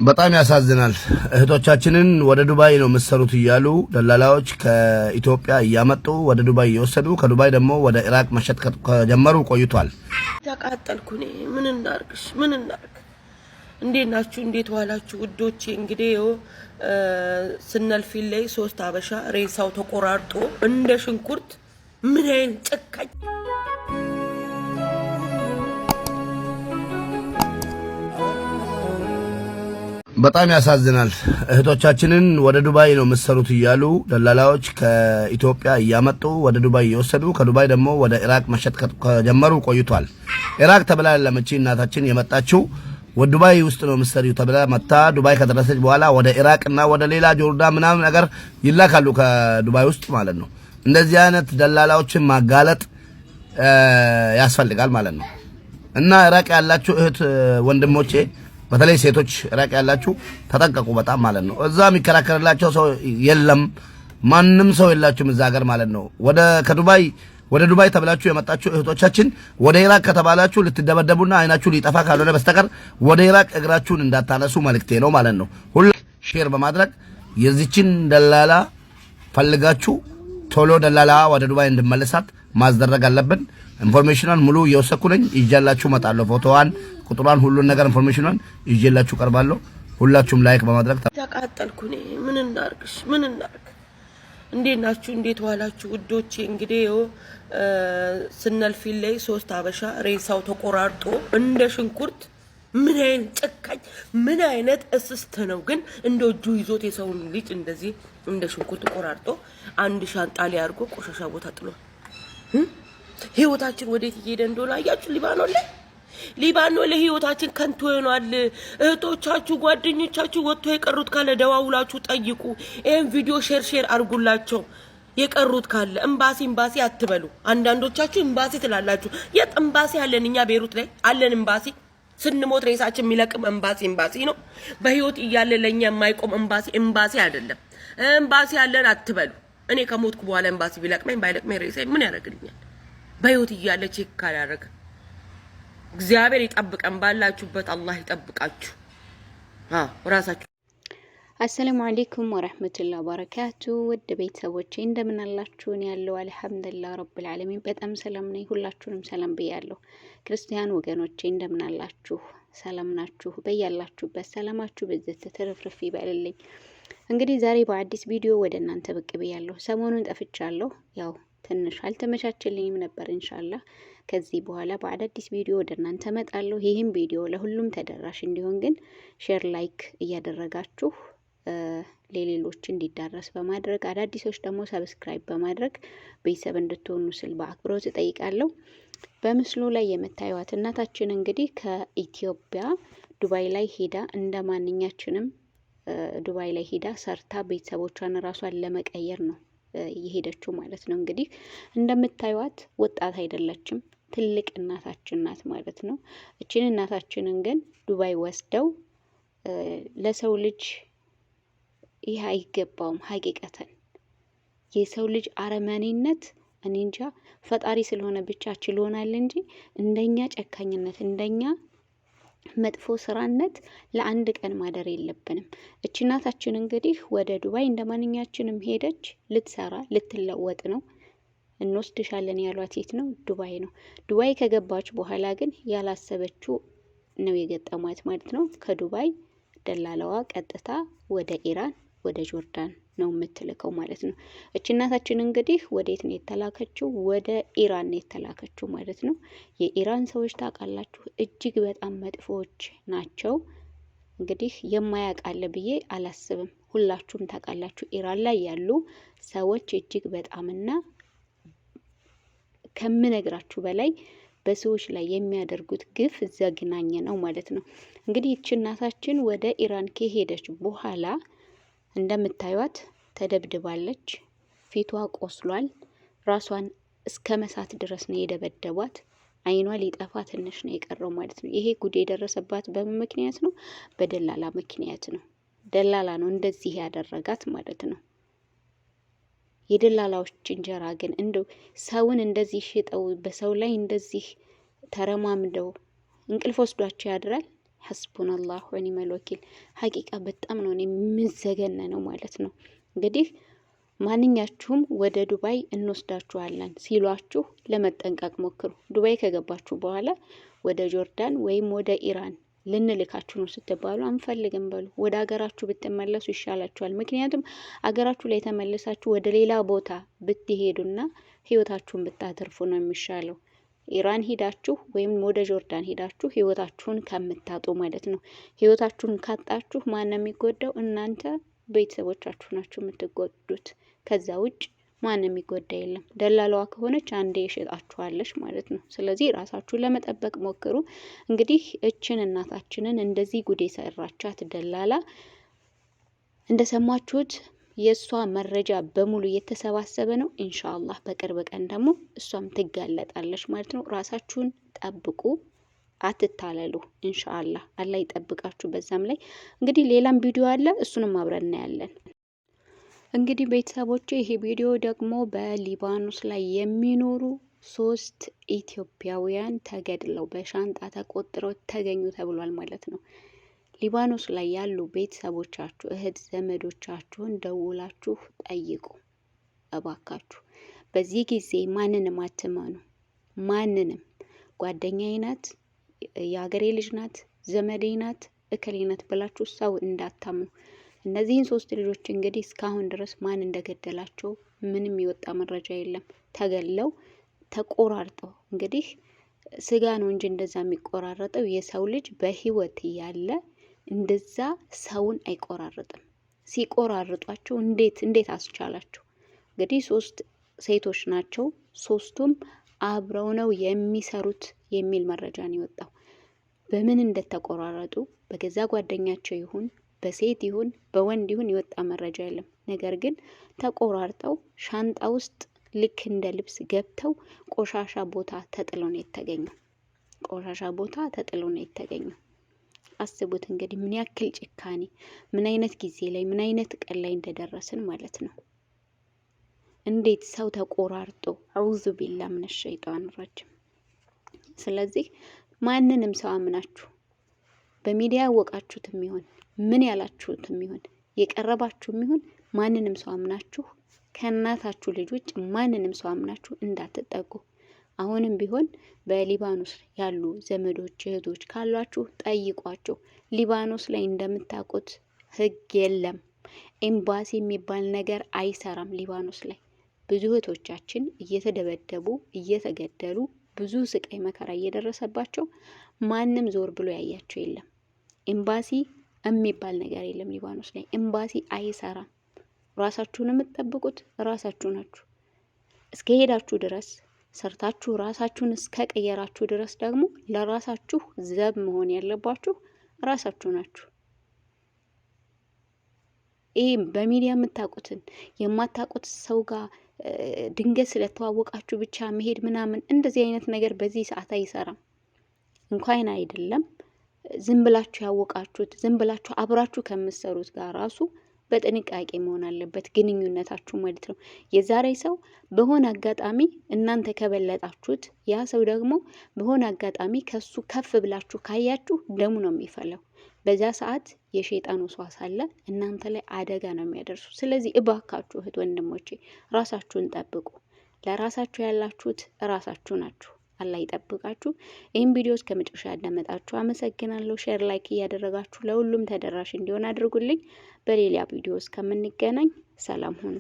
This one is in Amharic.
በጣም ያሳዝናል። እህቶቻችንን ወደ ዱባይ ነው መሰሩት እያሉ ደላላዎች ከኢትዮጵያ እያመጡ ወደ ዱባይ እየወሰዱ ከዱባይ ደግሞ ወደ ኢራቅ መሸጥ ከጀመሩ ቆይቷል። ተቃጠልኩ እኔ ምን እናርግሽ? ምን እናርግ? እንዴት ናችሁ? እንዴት ዋላችሁ ውዶቼ? እንግዲህ ስነልፊል ላይ 3 አበሻ ሬሳው ተቆራርጦ እንደ ሽንኩርት ምን አይነት ጨካኝ በጣም ያሳዝናል። እህቶቻችንን ወደ ዱባይ ነው መሰሩት እያሉ ደላላዎች ከኢትዮጵያ እያመጡ ወደ ዱባይ እየወሰዱ ከዱባይ ደግሞ ወደ ኢራቅ መሸጥ ከጀመሩ ቆይቷል። ኢራቅ ተብላ ለመቼ እናታችን የመጣችው ወደ ዱባይ ውስጥ ነው መሰሪው ተብላ መጣ። ዱባይ ከደረሰች በኋላ ወደ ኢራቅና ወደ ሌላ ጆርዳን ምናምን ነገር ይላካሉ ከዱባይ ውስጥ ማለት ነው። እንደዚህ አይነት ደላላዎችን ማጋለጥ ያስፈልጋል ማለት ነው። እና ኢራቅ ያላችሁ እህት ወንድሞቼ በተለይ ሴቶች ኢራቅ ያላችሁ ተጠንቀቁ በጣም ማለት ነው። እዛ የሚከራከርላቸው ሰው የለም፣ ማንንም ሰው የላችሁም እዛ ሀገር ማለት ነው። ወደ ዱባይ ተብላችሁ የመጣችሁ እህቶቻችን ወደ ኢራቅ ከተባላችሁ ልትደበደቡና አይናችሁ ሊጠፋ ካልሆነ በስተቀር ወደ ኢራቅ እግራችሁን እንዳታነሱ መልእክቴ ነው ማለት ነው። ሁሉ ሼር በማድረግ የዚችን ደላላ ፈልጋችሁ ቶሎ ደላላ ወደ ዱባይ እንድመለሳት ማስደረግ አለብን። ኢንፎርሜሽኗን ሙሉ እየወሰኩኝ ይጃላችሁ መጣለሁ። ፎቶዋን፣ ቁጥሯን፣ ሁሉን ነገር ኢንፎርሜሽኗን ይዤላችሁ ቀርባለሁ። ሁላችሁም ላይክ በማድረግ ተቃጠልኩ እኔ ምን እናርግሽ? ምን እናርግ? እንዴት ናችሁ? እንዴት ዋላችሁ ውዶቼ? እንግዲህ ስነልፊል ላይ 3 አበሻ ሬሳው ተቆራርጦ እንደ ሽንኩርት ምን አይነት ጨካኝ ምን አይነት እስስት ነው ግን እንደ እጁ ይዞት የሰውን ልጅ እንደዚህ እንደ ሽንኩርት ቆራርጦ አንድ ሻንጣ ላይ አድርጎ ቆሻሻ ቦታ ጥሏል። ህይወታችን ወዴት እየሄደ እንደሆነ አያችሁ? ሊባኖ ለህይወታችን ከንቱ ሆኗል። እህቶቻችሁ ጓደኞቻችሁ ወጥቶ የቀሩት ካለ ደዋውላችሁ ጠይቁ። ይሄን ቪዲዮ ሼር አድርጉላቸው። የቀሩት ካለ ኤምባሲ አትበሉ። አንዳንዶቻችሁ ኤምባሲ ትላላችሁ። የት ኤምባሲ አለን? እኛ ቤሩት ላይ አለን ኤምባሲ። ስንሞት ሬሳችን የሚለቅም ኤምባሲ ነው። በህይወት እያለ ለኛ የማይቆም ኤምባሲ አይደለም። ኤምባሲ አለን አትበሉ። እኔ ከሞትኩ በኋላ ኤምባሲ ቢለቅመኝ ባይለቅመኝ ሬሳ ምን ያደርግልኛል? በህይወት እያለ ቼክ ካላደረገ እግዚአብሔር ይጠብቀን። ባላችሁበት አላህ ይጠብቃችሁ። ራሳችሁ። አሰላሙ አለይኩም ወራህመቱላሂ ወበረካቱ። ውድ ቤተሰቦቼ እንደምን አላችሁ? እኔ ያለው አልሐምዱሊላህ ረብል ዓለሚን በጣም ሰላም ነኝ። ሁላችሁንም ሰላም ብያለሁ። ክርስቲያን ወገኖቼ እንደምን አላችሁ? ሰላም ናችሁ? በያላችሁበት ሰላማችሁ በዘተ ተረፍርፍ ይበልልኝ። እንግዲህ ዛሬ በአዲስ ቪዲዮ ወደ እናንተ ብቅ ብያለሁ። ሰሞኑን ጠፍቻለሁ። ያው ትንሽ አልተመቻቸልኝም ነበር። ኢንሻአላህ ከዚህ በኋላ በአዳዲስ ቪዲዮ ወደ እናንተ መጣለሁ። ይህም ቪዲዮ ለሁሉም ተደራሽ እንዲሆን ግን ሼር፣ ላይክ እያደረጋችሁ ለሌሎች እንዲዳረስ በማድረግ አዳዲሶች ደግሞ ሰብስክራይብ በማድረግ ቤተሰብ እንድትሆኑ ስል በአክብሮት እጠይቃለሁ። በምስሉ ላይ የምታዩት እናታችን እንግዲህ ከኢትዮጵያ ዱባይ ላይ ሄዳ እንደማንኛችንም ዱባይ ላይ ሄዳ ሰርታ ቤተሰቦቿን ራሷን ለመቀየር ነው የሄደችው ማለት ነው። እንግዲህ እንደምታዩት ወጣት አይደለችም፣ ትልቅ እናታችን ናት ማለት ነው። እቺን እናታችንን ግን ዱባይ ወስደው ለሰው ልጅ ይህ አይገባውም። ሀቂቀተን የሰው ልጅ አረመኔነት እኔ እንጃ ፈጣሪ ስለሆነ ብቻ ችሎናል እንጂ እንደኛ ጨካኝነት እንደኛ መጥፎ ስራነት ለአንድ ቀን ማደር የለብንም። እቺ እናታችን እንግዲህ ወደ ዱባይ እንደማንኛችንም ሄደች። ልትሰራ ልትለወጥ ነው። እንወስድሻለን ያሏት የት ነው? ዱባይ ነው። ዱባይ ከገባች በኋላ ግን ያላሰበችው ነው የገጠማት ማለት ነው። ከዱባይ ደላላዋ ቀጥታ ወደ ኢራን ወደ ጆርዳን ነው የምትልከው ማለት ነው። እቺ እናታችን እንግዲህ ወዴት ነው የተላከችው? ወደ ኢራን ነው የተላከችው ማለት ነው። የኢራን ሰዎች ታውቃላችሁ እጅግ በጣም መጥፎዎች ናቸው። እንግዲህ የማያውቃለ ብዬ አላስብም። ሁላችሁም ታውቃላችሁ። ኢራን ላይ ያሉ ሰዎች እጅግ በጣምና ከምነግራችሁ በላይ በሰዎች ላይ የሚያደርጉት ግፍ ዘግናኝ ነው ማለት ነው። እንግዲህ እቺ እናታችን ወደ ኢራን ከሄደች በኋላ እንደምታዩት ተደብድባለች። ፊቷ ቆስሏል። ራሷን እስከ መሳት ድረስ ነው የደበደቧት። አይኗ ሊጠፋ ትንሽ ነው የቀረው ማለት ነው። ይሄ ጉድ የደረሰባት በምን ምክንያት ነው? በደላላ ምክንያት ነው። ደላላ ነው እንደዚህ ያደረጋት ማለት ነው። የደላላዎች እንጀራ ግን እንደው ሰውን እንደዚህ ሽጠው በሰው ላይ እንደዚህ ተረማምደው እንቅልፍ ወስዷቸው ያድራል። ሐስቡናላሁ ወኒዕመል ወኪል። ሐቂቃ በጣም ነው የምዘገነነው ማለት ነው። እንግዲህ ማንኛችሁም ወደ ዱባይ እንወስዳችኋለን ሲሏችሁ ለመጠንቀቅ ሞክሩ። ዱባይ ከገባችሁ በኋላ ወደ ጆርዳን ወይም ወደ ኢራን ልንልካችሁ ነው ስትባሉ አንፈልግም በሉ። ወደ ሀገራችሁ ብትመለሱ ይሻላችኋል። ምክንያቱም ሀገራችሁ ላይ ተመልሳችሁ ወደ ሌላ ቦታ ብትሄዱና ህይወታችሁን ብታተርፉ ነው የሚሻለው። ኢራን ሄዳችሁ ወይም ወደ ጆርዳን ሄዳችሁ ህይወታችሁን ከምታጡ ማለት ነው። ህይወታችሁን ካጣችሁ ማን ነው የሚጎዳው? እናንተ ቤተሰቦቻችሁ ናችሁ የምትጎዱት። ከዛ ውጭ ማን የሚጎዳ የለም። ደላላዋ ከሆነች አንዴ ይሸጣችኋለች ማለት ነው። ስለዚህ ራሳችሁን ለመጠበቅ ሞክሩ። እንግዲህ እችን እናታችንን እንደዚህ ጉድ የሰራቻት ደላላ እንደሰማችሁት የእሷ መረጃ በሙሉ እየተሰባሰበ ነው። ኢንሻአላህ በቅርብ ቀን ደግሞ እሷም ትጋለጣለች ማለት ነው። ራሳችሁን ጠብቁ፣ አትታለሉ። ኢንሻአላህ አላህ ይጠብቃችሁ። በዛም ላይ እንግዲህ ሌላም ቪዲዮ አለ፣ እሱንም አብረን እናያለን። እንግዲህ ቤተሰቦቼ ይሄ ቪዲዮ ደግሞ በሊባኖስ ላይ የሚኖሩ 3 ኢትዮጵያውያን ተገድለው በሻንጣ ተቆጥረው ተገኙ ተብሏል ማለት ነው። ሊባኖስ ላይ ያሉ ቤተሰቦቻችሁ እህት ዘመዶቻችሁን ደውላችሁ ጠይቁ እባካችሁ። በዚህ ጊዜ ማንንም አትመኑ። ማንንም ጓደኛዬ ናት፣ የሀገሬ ልጅ ናት፣ ዘመዴ ናት፣ እከሌ ናት ብላችሁ ሰው እንዳታምኑ። እነዚህን 3 ልጆች እንግዲህ እስካሁን ድረስ ማን እንደገደላቸው ምንም የወጣ መረጃ የለም። ተገለው ተቆራርጠው እንግዲህ ስጋ ነው እንጂ እንደዛ የሚቆራረጠው የሰው ልጅ በህይወት ያለ እንደዛ ሰውን አይቆራርጥም። ሲቆራርጧቸው እንዴት አስቻላቸው? እንግዲህ 3 ሴቶች ናቸው። 3ቱም አብረው ነው የሚሰሩት የሚል መረጃ ነው የወጣው። በምን እንደተቆራረጡ በገዛ ጓደኛቸው ይሁን በሴት ይሁን በወንድ ይሁን የወጣ መረጃ የለም። ነገር ግን ተቆራርጠው ሻንጣ ውስጥ ልክ እንደ ልብስ ገብተው ቆሻሻ ቦታ ተጥለው ነው የተገኘው። ቆሻሻ ቦታ ተጥለው ነው የተገኘው። አስቡት እንግዲህ ምን ያክል ጭካኔ፣ ምን አይነት ጊዜ ላይ ምን አይነት ቀን ላይ እንደደረስን ማለት ነው። እንዴት ሰው ተቆራርጦ አውዙ ቢላ ምን ሸይጣን ረጅም። ስለዚህ ማንንም ሰው አምናችሁ በሚዲያ ያወቃችሁትም ይሁን ምን ያላችሁትም ይሁን የቀረባችሁም ይሁን ማንንም ሰው አምናችሁ ከእናታችሁ ልጅ ውጭ ማንንም ሰው አምናችሁ እንዳትጠጉ። አሁንም ቢሆን በሊባኖስ ያሉ ዘመዶች እህቶች ካሏችሁ ጠይቋቸው። ሊባኖስ ላይ እንደምታውቁት ህግ የለም። ኤምባሲ የሚባል ነገር አይሰራም ሊባኖስ ላይ። ብዙ እህቶቻችን እየተደበደቡ እየተገደሉ ብዙ ስቃይ መከራ እየደረሰባቸው ማንም ዞር ብሎ ያያቸው የለም። ኤምባሲ የሚባል ነገር የለም ሊባኖስ ላይ። ኤምባሲ አይሰራም። ራሳችሁን የምትጠብቁት ራሳችሁ ናችሁ። እስከ ሄዳችሁ ድረስ ሰርታችሁ ራሳችሁን እስከ ቀየራችሁ ድረስ ደግሞ ለራሳችሁ ዘብ መሆን ያለባችሁ ራሳችሁ ናችሁ። ይሄ በሚዲያ የምታውቁትን የማታውቁት ሰው ጋር ድንገት ስለተዋወቃችሁ ብቻ መሄድ ምናምን እንደዚህ አይነት ነገር በዚህ ሰዓት አይሰራም። እንኳን አይደለም ዝም ብላችሁ ያወቃችሁት ዝም ብላችሁ አብራችሁ ከምትሰሩት ጋር ራሱ በጥንቃቄ መሆን አለበት ግንኙነታችሁ ማለት ነው። የዛሬ ሰው በሆነ አጋጣሚ እናንተ ከበለጣችሁት ያ ሰው ደግሞ በሆነ አጋጣሚ ከሱ ከፍ ብላችሁ ካያችሁ ደሙ ነው የሚፈለው። በዛ ሰዓት የሸይጣን ወስዋስ አለ፣ እናንተ ላይ አደጋ ነው የሚያደርሱ። ስለዚህ እባካችሁ እህት ወንድሞቼ ራሳችሁን ጠብቁ። ለራሳችሁ ያላችሁት ራሳችሁ ናችሁ። አላህ ይጠብቃችሁ። ይህን ቪዲዮ እስከ መጨረሻ ያዳመጣችሁ አመሰግናለሁ። ሼር ላይክ እያደረጋችሁ ለሁሉም ተደራሽ እንዲሆን አድርጉልኝ። በሌላ ቪዲዮ እስከምንገናኝ ሰላም ሁኑ።